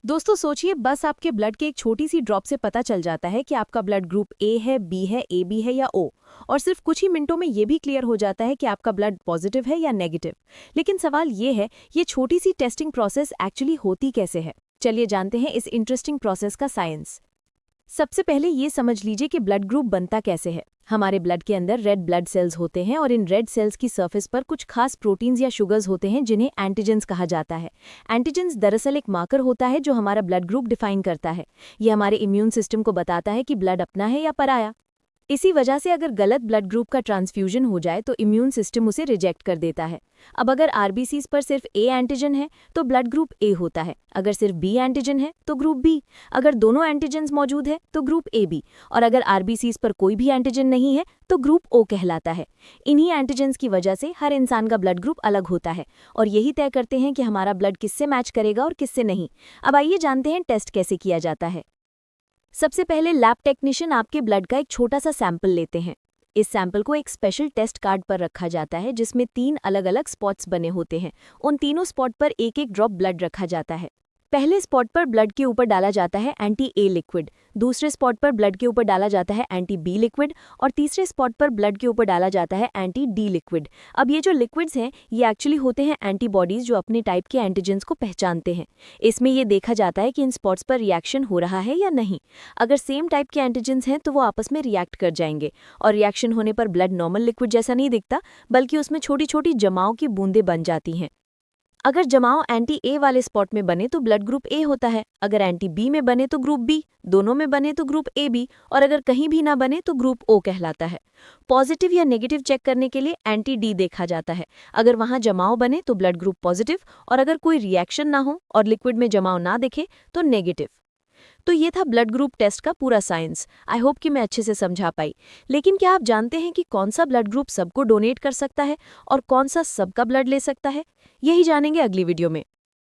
दोस्तों सोचिए, बस आपके ब्लड के एक छोटी सी ड्रॉप से पता चल जाता है कि आपका ब्लड ग्रुप ए है, बी है, ए बी है या ओ। और सिर्फ कुछ ही मिनटों में ये भी क्लियर हो जाता है कि आपका ब्लड पॉजिटिव है या नेगेटिव। लेकिन सवाल ये है, ये छोटी सी टेस्टिंग प्रोसेस एक्चुअली होती कैसे है? चलिए जानते हैं इस इंटरेस्टिंग प्रोसेस का साइंस। सबसे पहले ये समझ लीजिए कि ब्लड ग्रुप बनता कैसे है। हमारे ब्लड के अंदर रेड ब्लड सेल्स होते हैं और इन रेड सेल्स की सरफेस पर कुछ खास प्रोटीन्स या शुगर्स होते हैं जिन्हें एंटीजेंस कहा जाता है। एंटीजेंस दरअसल एक मार्कर होता है जो हमारा ब्लड ग्रुप डिफाइन करता है। ये हमारे इम्यून सिस्टम को बताता है कि ब्लड अपना है या पराया। इसी वजह से अगर गलत ब्लड ग्रुप का ट्रांसफ्यूजन हो जाए तो इम्यून सिस्टम उसे रिजेक्ट कर देता है। अब अगर आरबीसीज पर सिर्फ ए एंटीजन है तो ब्लड ग्रुप ए होता है, अगर सिर्फ बी एंटीजन है तो ग्रुप बी, अगर दोनों एंटीजन्स मौजूद है तो ग्रुप ए बी, और अगर आरबीसीज पर कोई भी एंटीजन नहीं है तो ग्रुप ओ कहलाता है। इन्हीं एंटीजन्स की वजह से हर इंसान का ब्लड ग्रुप अलग होता है और यही तय करते हैं कि हमारा ब्लड किससे मैच करेगा और किससे नहीं। अब आइए जानते हैं टेस्ट कैसे किया जाता है। सबसे पहले लैब टेक्नीशियन आपके ब्लड का एक छोटा सा सैंपल लेते हैं। इस सैंपल को एक स्पेशल टेस्ट कार्ड पर रखा जाता है जिसमें 3 अलग अलग स्पॉट्स बने होते हैं। उन तीनों स्पॉट पर एक एक ड्रॉप ब्लड रखा जाता है। पहले स्पॉट पर ब्लड के ऊपर डाला जाता है एंटी ए लिक्विड, दूसरे स्पॉट पर ब्लड के ऊपर डाला जाता है एंटी बी लिक्विड और तीसरे स्पॉट पर ब्लड के ऊपर डाला जाता है एंटी डी लिक्विड। अब ये जो लिक्विड्स हैं ये एक्चुअली होते हैं एंटीबॉडीज जो अपने टाइप के एंटीजेंस को पहचानते हैं। इसमें ये देखा जाता है कि इन स्पॉट्स पर रिएक्शन हो रहा है या नहीं। अगर सेम टाइप के एंटीजेंस हैं तो वो आपस में रिएक्ट कर जाएंगे और रिएक्शन होने पर ब्लड नॉर्मल लिक्विड जैसा नहीं दिखता, बल्कि उसमें छोटी छोटी जमाव की बूंदें बन जाती हैं। अगर जमाव एंटी ए वाले स्पॉट में बने तो ब्लड ग्रुप ए होता है, अगर एंटी बी में बने तो ग्रुप बी, दोनों में बने तो ग्रुप ए बी, और अगर कहीं भी ना बने तो ग्रुप ओ कहलाता है। पॉजिटिव या नेगेटिव चेक करने के लिए एंटी डी देखा जाता है। अगर वहां जमाव बने तो ब्लड ग्रुप पॉजिटिव, और अगर कोई रिएक्शन ना हो और लिक्विड में जमाव ना दिखे तो नेगेटिव। तो ये था ब्लड ग्रुप टेस्ट का पूरा साइंस। आई होप कि मैं अच्छे से समझा पाई। लेकिन क्या आप जानते हैं कि कौन सा ब्लड ग्रुप सबको डोनेट कर सकता है और कौन सा सबका ब्लड ले सकता है? यही जानेंगे अगली वीडियो में।